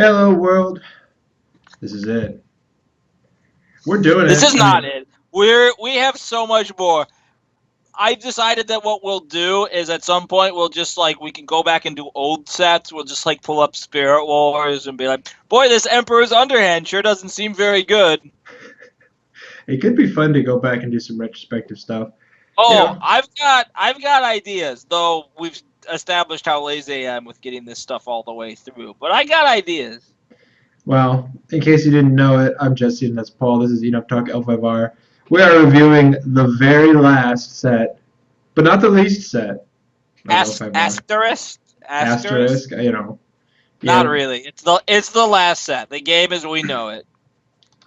Hello, world. This is it. We're doing This it. is not it. We have so much more. I've decided that what we'll do is at some point we'll just we can go back and do old sets. We'll just pull up Spirit Wars and be like, boy, this Emperor's Underhand sure doesn't seem very good. It could be fun to go back and do some retrospective stuff. Oh, I've got ideas, though we've established how lazy I am with getting this stuff all the way through. But I got ideas. Well, in case you didn't know it, I'm Jesse and that's Paul. This is Enough Talk L5R. We are reviewing the very last set, but not the least set. Asterisk. Not really. It's the last set. The game as we know it.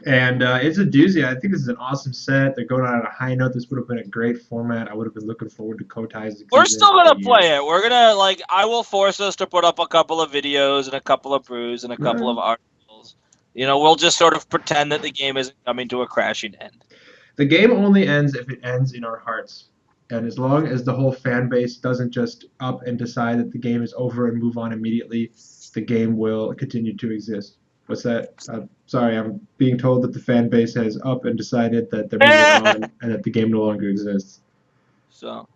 And it's a doozy. I think this is an awesome set. They're going out on a high note. This would have been a great format. I would have been looking forward to Kotai's. We're still gonna play it. We're gonna I will force us to put up a couple of videos and a couple of brews and a couple of articles. We'll just sort of pretend that the game isn't coming to a crashing end. The game only ends if it ends in our hearts. And as long as the whole fan base doesn't just up and decide that the game is over and move on immediately, the game will continue to exist. What's that? Sorry, I'm being told that the fan base has up and decided that they're moving on and that the game no longer exists. So,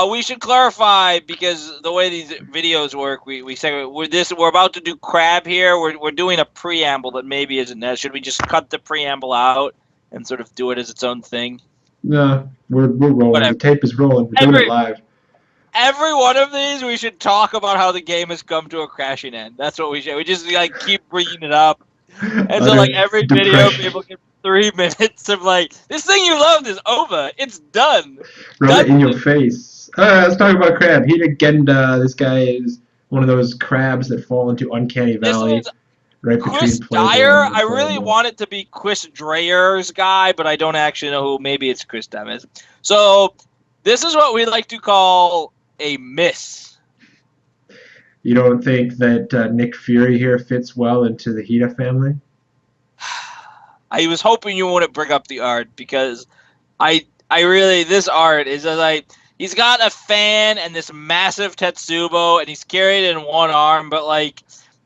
we should clarify, because the way these videos work, we say we're about to do crab here. We're doing a preamble that maybe isn't that. Should we just cut the preamble out and sort of do it as its own thing? No, we're rolling. Whatever. The tape is rolling. We're doing it live. Every one of these, we should talk about how the game has come to a crashing end. That's what we should. We just keep bringing it up, and so every video, people get 3 minutes of this thing you loved is over. It's done. Roll it in your face. Let's talk about crab. Hidegenda. This guy is one of those crabs that fall into Uncanny Valley. Right Chris Dyer. I really want it to be Chris Dreyer's guy, but I don't actually know who. Maybe it's Chris Demis. So this is what we like to call a miss. You don't think that Nick Fury here fits well into the Hida family? I was hoping you wouldn't bring up the art, because I really, this art is he's got a fan and this massive Tetsubo, and he's carried it in one arm, but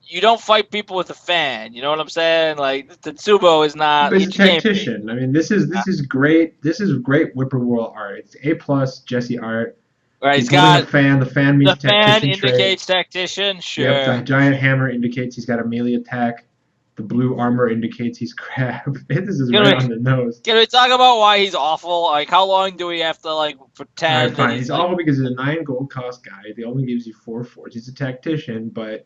you don't fight people with a fan. You know what I'm saying? Tetsubo is not. But he's a tactician. I mean, this is great. This is great Whippoorwill art. It's A+ Jesse art. Right, he's got a fan. The fan means tactician. The fan indicates tactician. Sure. Yep, the giant hammer indicates he's got a melee attack. The blue armor indicates he's crab. This is right on the nose. Can we talk about why he's awful? How long do we have to pretend? All right, fine. He's awful because he's a 9 gold cost guy. They only gives you 4 force. He's a tactician, but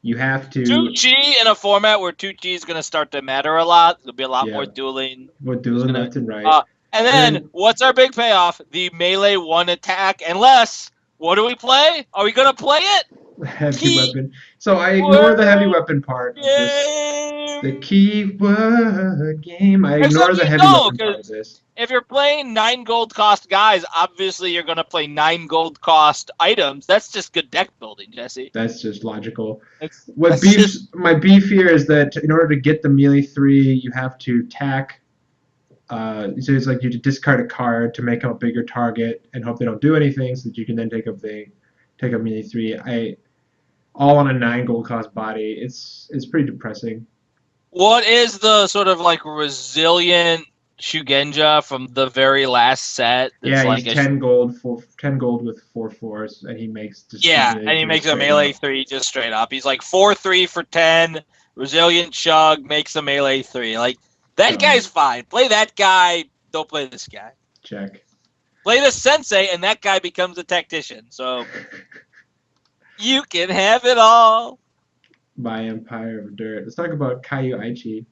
you have to. 2G in a format where 2G is going to start to matter a lot. There'll be a lot more dueling. More dueling left and right. And then, what's our big payoff? The melee 1 attack. Unless, what do we play? Are we going to play it? Heavy weapon. So I ignore the heavy weapon part. The keyword game. I ignore the heavy weapon part of this. If you're playing 9 gold cost guys, obviously you're going to play 9 gold cost items. That's just good deck building, Jesse. That's just logical. My beef here is that in order to get the melee 3, you have to tack. So it's you discard a card to make them a bigger target and hope they don't do anything, so that you can then take up melee 3. All on a 9 gold cost body. It's pretty depressing. What is the sort of resilient Shugenja from the very last set? Yeah, he's 10 gold with 4 force, and he makes and he makes a melee 3 just straight up. He's 4/3 for 10. Resilient Shug makes a melee 3. That guy's fine. Play that guy. Don't play this guy. Check. Play the sensei, and that guy becomes a tactician. So you can have it all. My Empire of Dirt. Let's talk about Kaiju Aichi.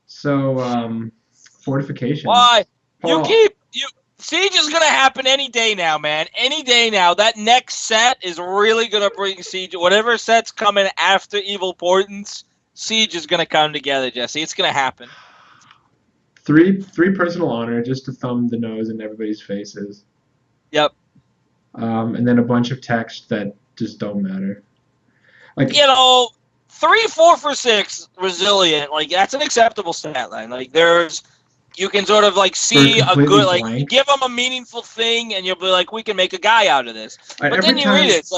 So, fortification. Why? Siege is gonna happen any day now, man. Any day now. That next set is really gonna bring Siege. Whatever set's coming after Evil Portents, Siege is gonna come together, Jesse. It's gonna happen. 3 personal honor just to thumb the nose in everybody's faces. Yep. And then a bunch of text that just don't matter. 3, 4 for 6 resilient. That's an acceptable stat line. You can sort of see a good blank. Give them a meaningful thing, and you'll be we can make a guy out of this. But then you read it, it's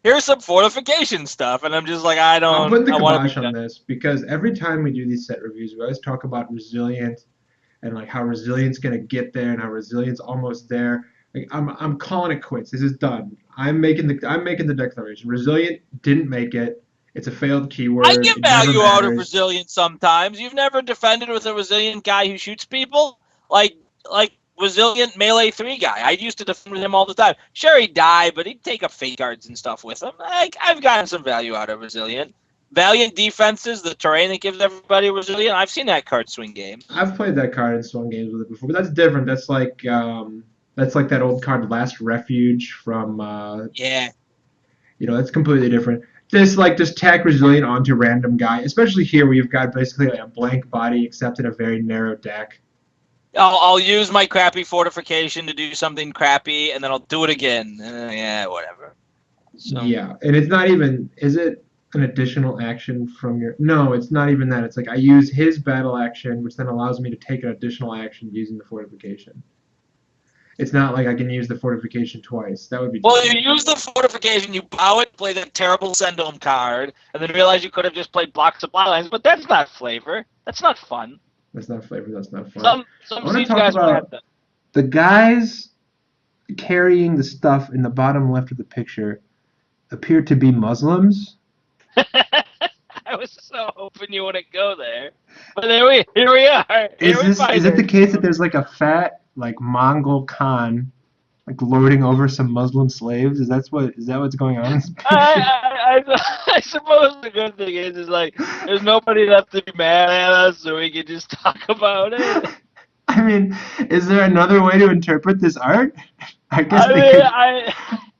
here's some fortification stuff, and I'm just like, I I'm don't. putting the I want to be kibosh on done. this because every time we do these set reviews, we always talk about resilient and like how resilient's gonna get there and how resilient's almost there. Like I'm calling it quits. This is done. I'm making the declaration. Resilient didn't make it. It's a failed I keyword. give It never value out of matters. resilience sometimes. You've never defended with a resilient guy who shoots people, like resilient melee 3 guy. I used to defend with him all the time. Sure, he'd die, but he'd take up fake guards and stuff with him. Like, I've gotten some value out of resilient. Valiant defenses, the terrain that gives everybody resilient. I've seen that card swing games. I've played that card in swung games with it before, but that's different. That's like that old card, Last Refuge from Yeah. that's completely different. Just tack resilient onto random guy, especially here where you've got basically like a blank body except in a very narrow deck. I'll use my crappy fortification to do something crappy, and then I'll do it again. Yeah, whatever. So. Yeah, and it's not even. Is it an additional action from your? No, it's not even that. It's like I use his battle action, which then allows me to take an additional action using the fortification. It's not like I can use the fortification twice. That would be. Well, you use the fortification, you bow it, play that terrible send-home card, and then realize you could have just played block supply lines, but that's not flavor. That's not fun. That's not flavor. That's not fun. Some I want to Siege talk guys want to have about the guys carrying the stuff in the bottom left of the picture appear to be Muslims. that. I was so hoping you wouldn't go there, but here we are. Is it the case that there's like a fat like Mongol Khan like lording over some Muslim slaves? Is that what's going on? I suppose the good thing is like there's nobody left to be mad at us, so we can just talk about it. I mean, is there another way to interpret this art? I guess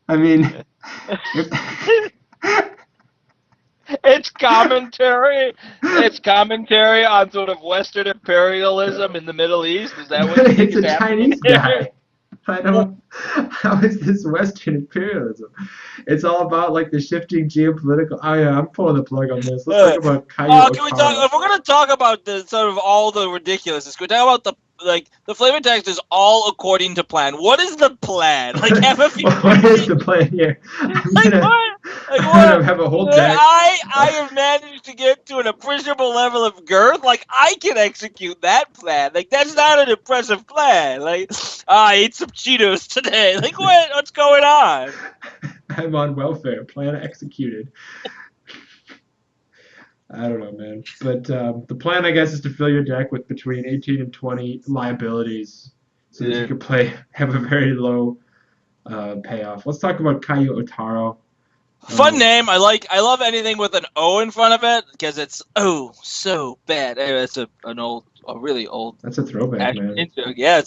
I mean, it's commentary. It's commentary on sort of Western imperialism in the Middle East. Is that what you think it's is a happening Chinese here? guy. I don't. How is this Western imperialism? It's all about like the shifting geopolitical. Oh yeah, I'm pulling the plug on this. Let's talk about Caillou Can we talk? If we're gonna talk about the sort of all the ridiculousness, can we talk about the flavor text is all according to plan. What is the plan? Like, have a few. What is the plan here? I'm gonna have a whole deck. I have managed to get to an appreciable level of girth. Like, I can execute that plan. Like, that's not an impressive plan. Like, I ate some Cheetos today. Like, what's going on? I'm on welfare. Plan executed. I don't know, man. But the plan, I guess, is to fill your deck with between 18 and 20 liabilities so that you can have a very low payoff. Let's talk about Caillou Otaro. Fun name. I love anything with an O in front of it because it's so bad. Anyway, it's a really old. That's a throwback, man. Yeah,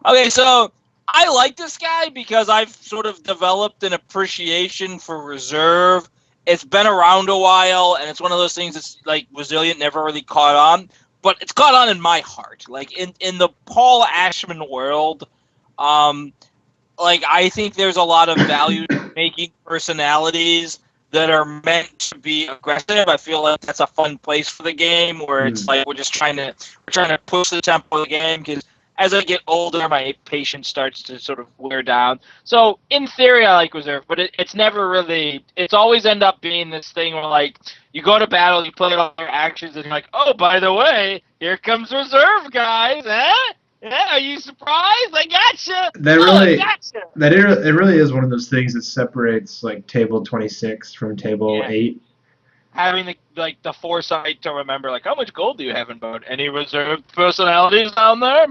okay. So I like this guy because I've sort of developed an appreciation for reserve. It's been around a while, and it's one of those things that's like Resilient never really caught on, but it's caught on in my heart. Like in the Paul Ashman world, like I think there's a lot of value in making personalities that are meant to be aggressive. I feel like that's a fun place for the game where it's like we're trying to push the tempo of the game because as I get older, my patience starts to sort of wear down. So in theory, I like reserve, but it's never really. It's always end up being this thing where like you go to battle, you play all your actions, and you're like, oh, by the way, here comes reserve, guys. Eh? Yeah, are you surprised? I gotcha. It really is one of those things that separates like table 26 from table 8. Having the foresight to remember, like, how much gold do you have in boat? Any reserved personalities down there?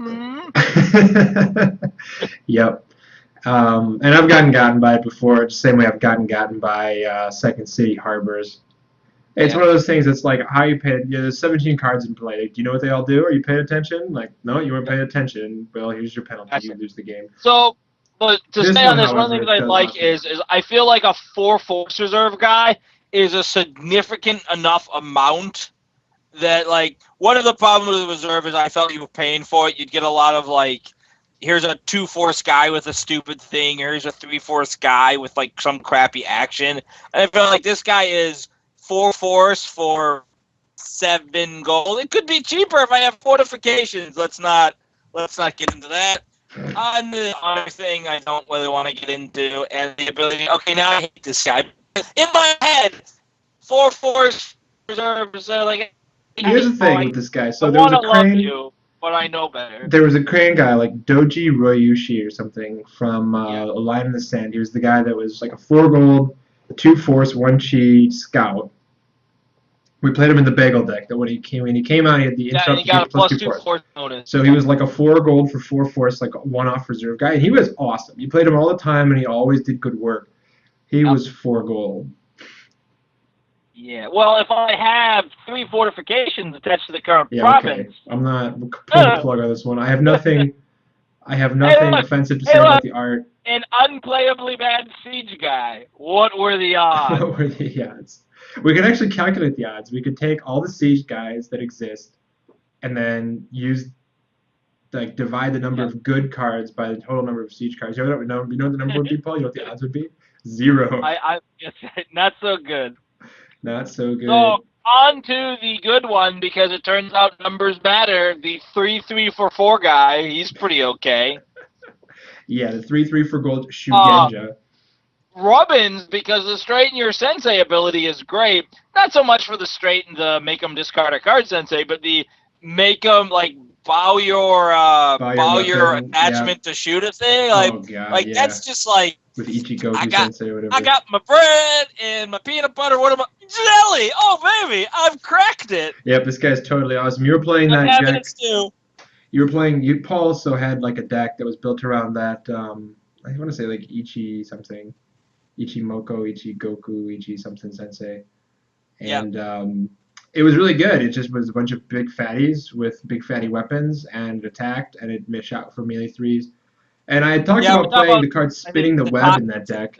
Yep. And I've gotten by it before, the same way I've gotten by Second City Harbors. It's one of those things that's like how you pay. There's 17 cards in play. Do you know what they all do? Are you paying attention? Like, no, you weren't paying attention. Well, here's your penalty. You lose the game. So, but to stay on this, one thing that I like is I feel like a 4 force reserve guy is a significant enough amount that, like, one of the problems with the reserve is I felt you were paying for it. You'd get a lot of, like, here's a 2 force guy with a stupid thing. Here's a 3 force guy with, like, some crappy action. And I feel like this guy is 4 force for 7 gold. It could be cheaper if I have fortifications. Let's not get into that. And the other thing I don't really want to get into, and the ability. Okay, now I hate this guy. in my head, 4 reserves are like. Here's the thing with this guy. So there was a love crane. you, but I know better. There was a crane guy like Doji Royushi or something from Yeah. A Line in the Sand. He was the guy that was like a 4 gold, 2 force, 1 chi scout. We played him in the bagel deck. That when he came out, he had the Yeah, and interrupt he got a plus plus 2 2 force. force bonus. So he was like a 4 gold for 4 force, like a one-off reserve guy. And he was awesome. You played him all the time, and he always did good work. He was 4 gold. Yeah, well, if I have 3 fortifications attached to the current Yeah, province, okay. I'm not pulling the plug on this one. I have nothing. look, offensive to say about the art. an unplayably bad siege guy. What were the odds? What were the odds? We could actually calculate the odds. We could take all the siege guys that exist, and then divide the number of good cards by the total number of siege cards. You know what the number would be, Paul? You know what the odds would be? 0. I not so good. Not so good. So on to the good one, because it turns out numbers matter. The 3/3 for 4 guy, he's pretty okay. Yeah, the 3/3 for gold Shugenja. Robbins, because the straighten your sensei ability is great. Not so much for the straighten the make them discard a card sensei, but the make them like bow your attachment to shoot a thing. Like, oh god, yeah. That's just like with Ichigoku Sensei or whatever. I got my bread and my peanut butter. What am I? Jelly! Oh baby, I've cracked it. Yep, this guy's totally awesome. You were playing that deck. You Paul also had like a deck that was built around that. I want to say like Ichi something, Ichimoko, Ichigoku, Ichi something Sensei, and it was really good. It just was a bunch of big fatties with big fatty weapons, and it attacked, and it shot for melee 3s. And I had talked about playing the card Spinning the Web in that deck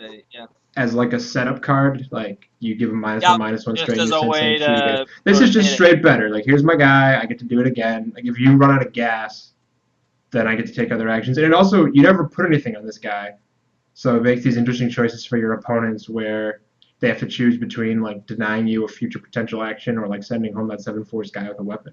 as like a setup card. Like you give him -1/-1 straight. As a way to this is just straight better. Like here's my guy. I get to do it again. Like if you run out of gas, then I get to take other actions. And it also, you never put anything on this guy, so it makes these interesting choices for your opponents where they have to choose between like denying you a future potential action or like sending home that 7 force guy with a weapon.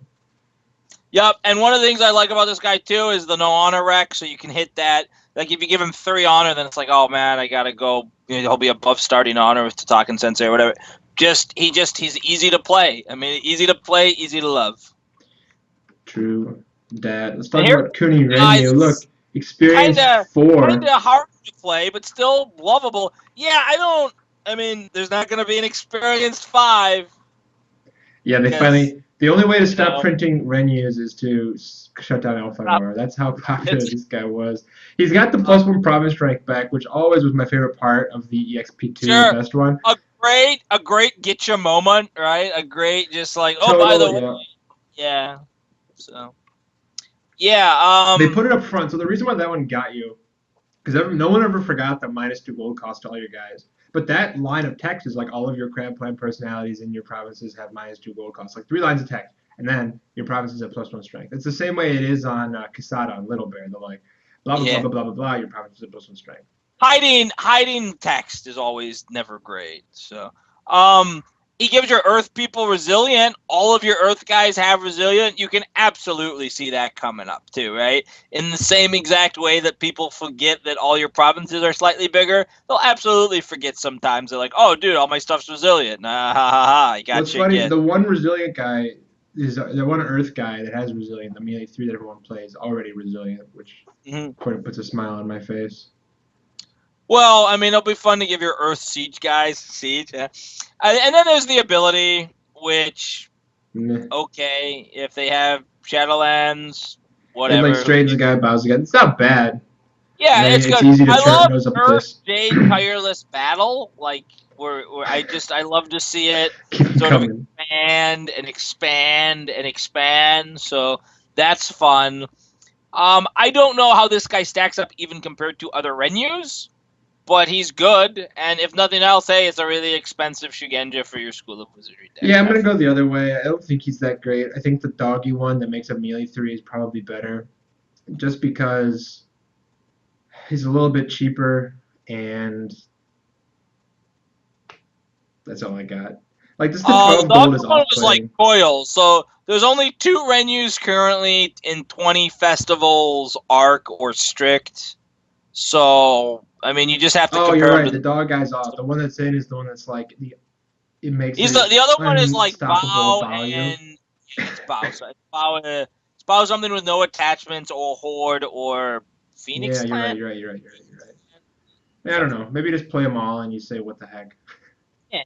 Yep, and one of the things I like about this guy too is the no honor rec, so you can hit that. Like if you give him 3 honor, then it's like, oh man, I gotta go. He'll be above starting honor with Tatakan Sensei or whatever. He's easy to play. I mean, easy to play, easy to love. True, Dad. Let's talk about Kuni Renyu. Look, experience 4. Kinda hard to play, but still lovable. Yeah, I mean, there's not gonna be an experienced 5. Yeah, they finally. The only way to stop printing Renyus is to shut down L5R. That's how popular this guy was. He's got the +1 province strike back, which always was my favorite part of the EXP2, the best one. A great get you moment, right? A great just like, by the way. Yeah. So. Yeah. They put it up front. So the reason why that one got you, because no one ever forgot the -2 gold cost to all your guys. But that line of text is like all of your crab plant personalities in your provinces have -2 gold costs, like 3 lines of text, and then your provinces have +1 strength. It's the same way it is on Kisada on Little Bear. They're like blah blah blah blah blah blah blah. Your provinces have +1 strength. Hiding text is always never great. So, he gives your Earth people resilient. All of your Earth guys have resilient. You can absolutely see that coming up too, right? In the same exact way that people forget that all your provinces are slightly bigger, they'll absolutely forget sometimes. They're like, "Oh, dude, all my stuff's resilient." Nah, ha ha ha! I got you. What's funny? The one resilient guy is the one Earth guy that has resilient. The melee 3 that everyone plays already resilient, which puts a smile on my face. Well, I mean, it'll be fun to give your Earth siege guys siege. Yeah. And then there's the ability, which, okay, if they have Shadowlands, whatever. And like straightens the guy, bows again. It's not bad. Yeah, it's good. Easy to I love nose up Earth Jade Tireless Battle. Like, where I love to see it sort of expand and expand and expand. So that's fun. I don't know how this guy stacks up even compared to other Renyus. But he's good, and if nothing else, hey, it's a really expensive Shugenja for your School of Wizardry deck. Yeah, I'm going to go the other way. I don't think he's that great. I think the doggy one that makes a melee 3 is probably better, just because he's a little bit cheaper, and that's all I got. Like, this 12 gold is off was like coil, so there's only 2 Renyus currently in 20 festivals, Arc or Strict. So I mean, you just have to Oh, you're compare him right. to The the. dog guy's off. The one that's in is the one that's like it makes He's it the other one is like unstoppable Bow value. and yeah, it's Bow. So it's Bow. It's Bow something with no attachments or Horde or Yeah, Phoenix you're right. Plant. You're right. You're right. You're right. You're right. I don't Something. know. Maybe just play them all and you say what the heck. Yeah.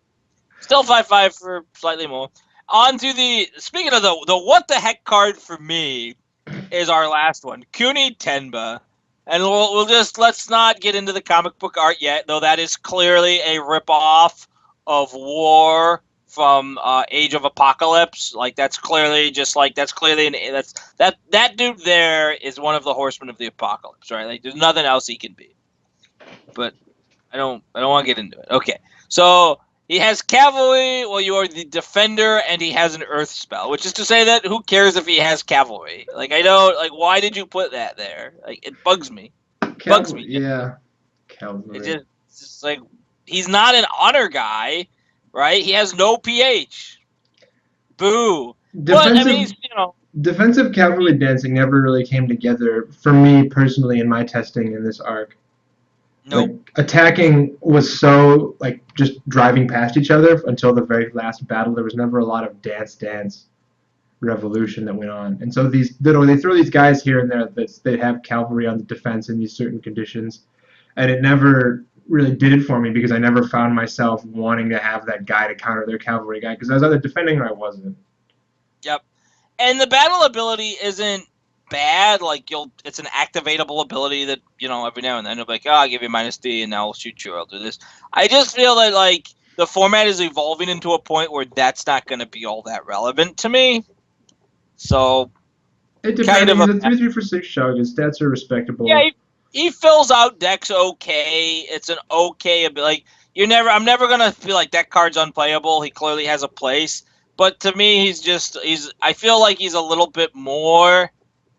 Still 5/5 for slightly more. On to the speaking of the what the heck card for me is our last one, Kuni Tenba. And we'll just let's not get into the comic book art yet, though that is clearly a ripoff of War from Age of Apocalypse. Like that's clearly just like that's clearly that dude there is one of the Horsemen of the Apocalypse, right? Like there's nothing else he can be. But I don't want to get into it. Okay, so he has cavalry. Well, you are the defender, and he has an earth spell, which is to say that who cares if he has cavalry? Like I don't like. Why did you put that there? Like it bugs me. Bugs Cavalry, me. yeah, It cavalry. just, it's just like he's not an honor guy, right? He has no pH. Boo. But I mean, Defensive he's defensive cavalry dancing never really came together for me personally in my testing in this arc. Like nope. attacking was so like just driving past each other until the very last battle. There was never a lot of dance revolution that went on, and so they throw these guys here and there that they have cavalry on the defense in these certain conditions, and it never really did it for me because I never found myself wanting to have that guy to counter their cavalry guy because I was either defending or I wasn't. Yep. And the battle ability isn't bad. Like it's an activatable ability that every now and then you'll be like, oh, I'll give you -D, and I'll shoot you. Or I'll do this. I just feel that like the format is evolving into a point where that's not going to be all that relevant to me. So It kind depends. of He's a a 3/3 for 6 shog. His stats are yeah. respectable. He fills out decks okay. It's an okay like I'm never gonna feel like that card's unplayable. He clearly has a place. But to me, I feel like he's a little bit more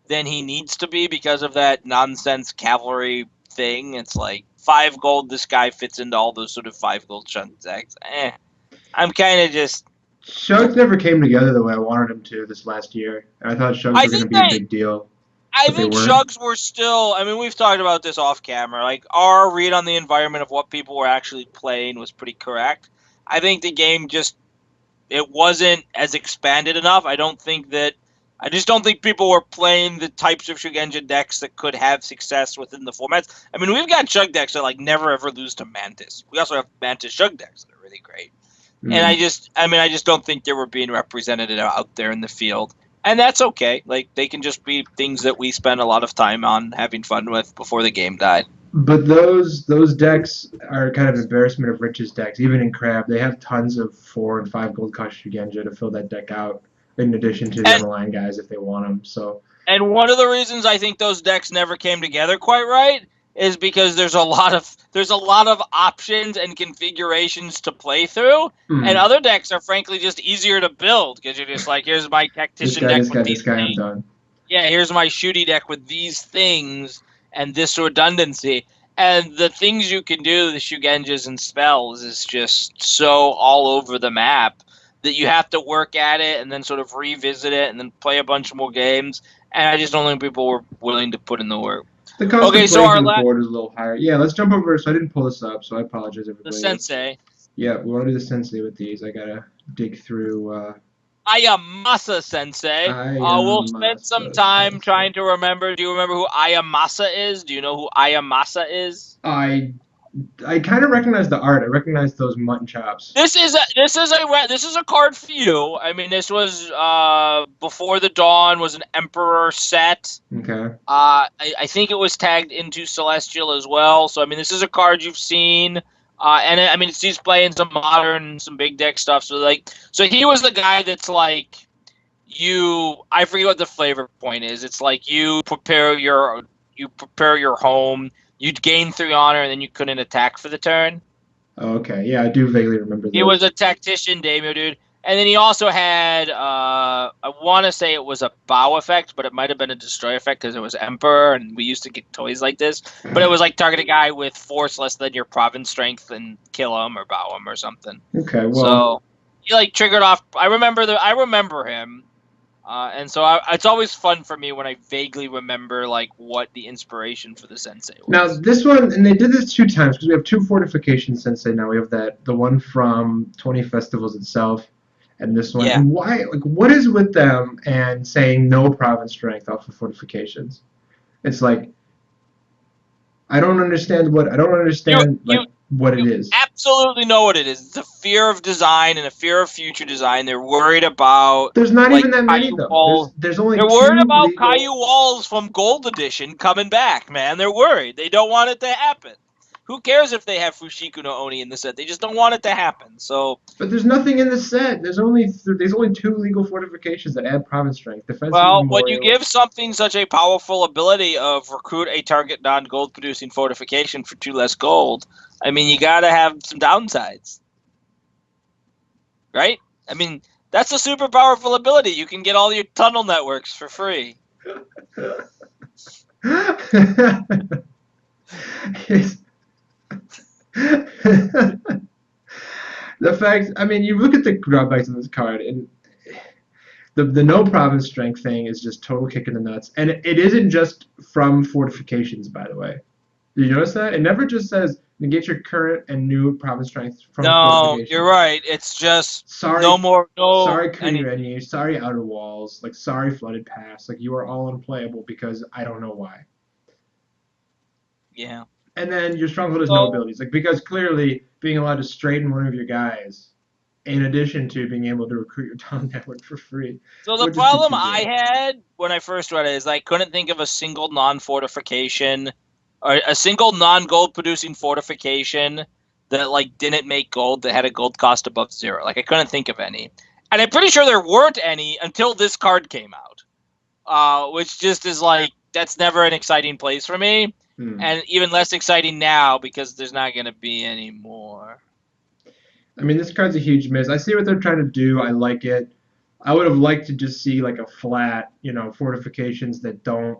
than he needs to be because of that nonsense cavalry thing. It's like 5 gold. This guy fits into all those sort of 5 gold shunt decks. I'm kind of just. Shugs never came together the way I wanted him to this last year. I thought Shugs I were going to think be a they. big deal, I but they think weren't. Shugs were still. I mean, we've talked about this off camera. Like our read on the environment of what people were actually playing was pretty correct. I think the game just it wasn't as expanded enough. I just don't think people were playing the types of Shugenja decks that could have success within the formats. I mean, we've got Shug decks that like never ever lose to Mantis. We also have Mantis Shug decks that are really great. And Mm. I just don't think they were being represented out there in the field. And that's okay. Like they can just be things that we spend a lot of time on having fun with before the game died. But those decks are kind of embarrassment of riches decks. Even in Crab, they have tons of 4 and 5 gold cost Shugenja to fill that deck out, in addition to the And underlying guys if they want them. So And one of the reasons I think those decks never came together quite right is because there's a lot of options and configurations to play through, and mm. other decks are frankly just easier to build because you're just like, here's my this tactician guy, deck this with guy, this these guy, I'm things. done. Yeah, here's my shooty deck with these things and this redundancy. And the things you can do, the Shugenjas and spells, is just so all over the map that you have to work at it and then sort of revisit it and then play a bunch more games. And I just don't think people were willing to put in the work. The cost of Okay, so playing our through the board is a little higher. Yeah, let's jump over. So I didn't pull this up, so I apologize, the everybody. Sensei, Yeah, we want to do the sensei with these. I gotta dig through. Ayamasa Sensei. I We'll am spend some time sensei. trying to remember. Do you remember who Ayamasa is? Do you know who Ayamasa is? I I kind of recognize the art. I recognize those mutton chops. This is a card for you. I mean, this was before the dawn was an emperor set. Okay. I think it was tagged into Celestial as well. So I mean, this is a card you've seen. And I mean, he's playing some modern, some big deck stuff. So he was the guy that's like I forget what the flavor point is. It's like you prepare your home. You'd gain 3 honor, and then you couldn't attack for the turn. Oh, okay. Yeah, I do vaguely remember He was this. a tactician, Daimyo dude. And then he also had, I want to say it was a bow effect, but it might have been a destroy effect because it was Emperor, and we used to get toys like this. But it was like target a guy with force less than your province strength and kill him or bow him or something. Okay. Well, So he like triggered off. I remember him. And so it's always fun for me when I vaguely remember like what the inspiration for the sensei Now was. this one, and they did this 2 times because we have 2 fortification sensei now. We have the one from 20 Festivals itself, and this one. Yeah. And why? Like, what is with them and saying no province strength off of fortifications? It's like I don't understand You what it you is. absolutely know what it is. It's a fear of design and a fear of future design. They're worried about There's not like even that many Caillou though. Walls. There's only They're worried two about legal. Caillou Walls from Gold Edition coming back, man. They're worried. They don't want it to happen. Who cares if they have Fushiko no Oni in the set? They just don't want it to happen. So, But there's nothing in the set. There's only 2 legal fortifications that add province strength. Defensive well, when you memorial. give something such a powerful ability of recruit a target non-gold producing fortification for 2 less gold, I mean, you got to have some downsides, right? I mean, that's a super powerful ability. You can get all your tunnel networks for free. It's- the fact, I mean, you look at the drawbacks of this card, and the no province strength thing is just total kick in the nuts. And it isn't just from fortifications, by the way. Did you notice that? It never just says negate your current and new province strength from No, you're fortifications. right. It's just Sorry, no more, no sorry, any. Kuryu, sorry, Outer Walls, like sorry, Flooded Pass, like you are all unplayable because I don't know why. Yeah. And then your stronghold has no So, abilities, like because clearly being allowed to straighten one of your guys, in addition to being able to recruit your town network for free, so the would just be problem too I good. had when I first read it is I couldn't think of a single non-fortification or a single non-gold producing fortification that like didn't make gold that had a gold cost above 0. Like I couldn't think of any, and I'm pretty sure there weren't any until this card came out. Which just is like that's never an exciting place for me, Hmm. and even less exciting now because there's not going to be any more. I mean, this card's a huge miss. I see what they're trying to do. I like it. I would have liked to just see like a flat, fortifications that don't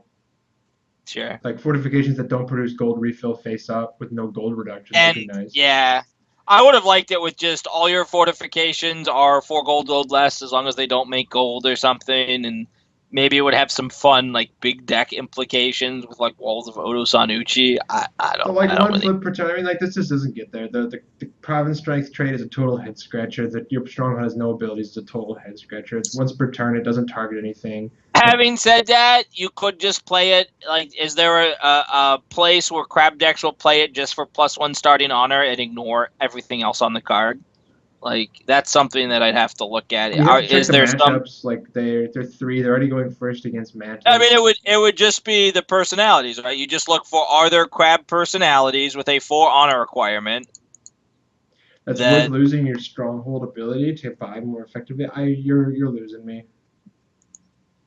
Sure. produce gold refill face up with no gold reduction. That'd be And nice. yeah, I would have liked it with just all your fortifications are 4 gold less as long as they don't make gold or something, and maybe it would have some fun like big deck implications with like Walls of Odo Sanucci. But like I don't one really. flip per turn, I mean, like this just doesn't get there. The province strength trait is a total head scratcher. That your stronghold has no abilities. It's a total head scratcher. It's once per turn. It doesn't target anything. Having said that, you could just play it. Like, is there a place where crab decks will play it just for +1 starting honor and ignore everything else on the card? Like, that's something that I'd have to look at. You have to check Is the there some? matchups. Like they're three. They're already going first against I mean, Mantis. it would just be the personalities, right? You just look for are there crab personalities with a 4 honor requirement That's worth that losing your stronghold ability to buy more effectively. You're losing me.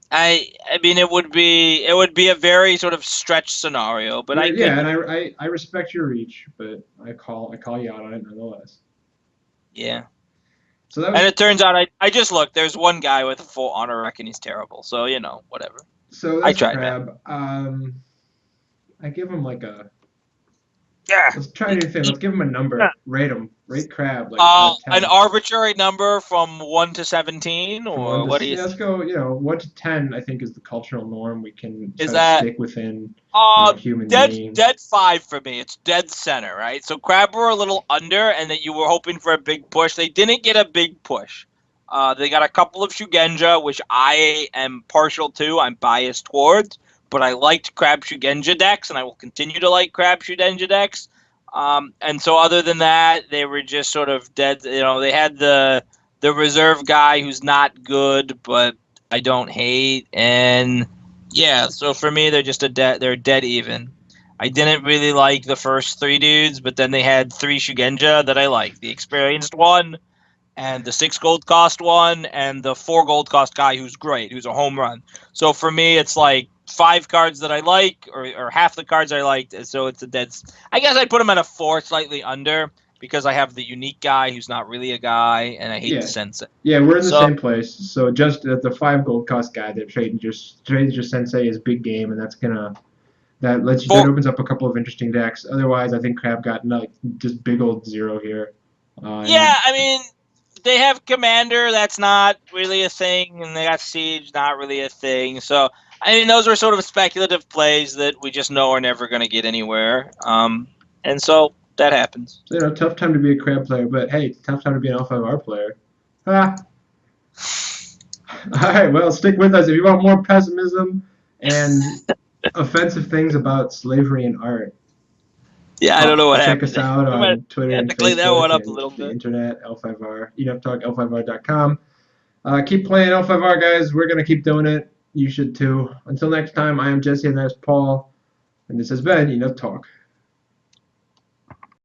I mean it would be a very sort of stretch scenario, but I Yeah, could. and I respect your reach, but I call you out on it nonetheless. Yeah. So that And was it turns out I just looked. There's one guy with a 4 honor rec and he's terrible. So whatever. so I that's tried, man. crab. I give him like a. Yeah. Let's try a new thing. Let's give him a Yeah. number. Rate him. Rate crab like out of An 10. arbitrary number from 1 to 17, From one or to what do you yeah, let's go. 1 to 10. I think is the cultural norm. We can is try to that? stick within. Uh, Human dead being. dead 5 for me. It's dead center, right? So Crab were a little under, and that you were hoping for a big push. They didn't get a big push. They got a couple of Shugenja, which I am partial to. I'm biased towards, but I liked Crab Shugenja decks, and I will continue to like Crab Shugenja decks. And so other than that, they were just sort of dead. They had the reserve guy who's not good, but I don't hate, and yeah. So for me, they're just they're dead even. I didn't really like the first 3 dudes, but then they had 3 Shugenja that I liked. The experienced one, and the 6 gold cost one, and the 4 gold cost guy who's great, who's a home run. So for me, it's like 5 cards that I like, or half the cards I liked. So it's a dead. I guess I'd put him at a 4, slightly under, because I have the unique guy who's not really a guy, and I hate the Yeah. sensei. Yeah, we're in the So same place. So just the 5 gold cost guy that trades your sensei is big game, and that for opens up a couple of interesting decks. Otherwise, I think Crab got like just big old zero here. yeah, And I mean, they have Commander, that's not really a thing, and they got Siege, not really a thing. So I mean, those were sort of speculative plays that we just know are never going to get anywhere. And so that happens. Tough time to be a crab player, but hey, tough time to be an L5R player. Ah. All right, well, stick with us if you want more pessimism and offensive things about slavery and art. Yeah, I don't know what Check happened us there. out We might on Twitter have and to clean that one Facebook up a and little the bit. internet, L5R, L5R.com. Keep playing L5R, guys. We're going to keep doing it. You should too. Until next time, I am Jesse and that's Paul. And this has been Enough Talk.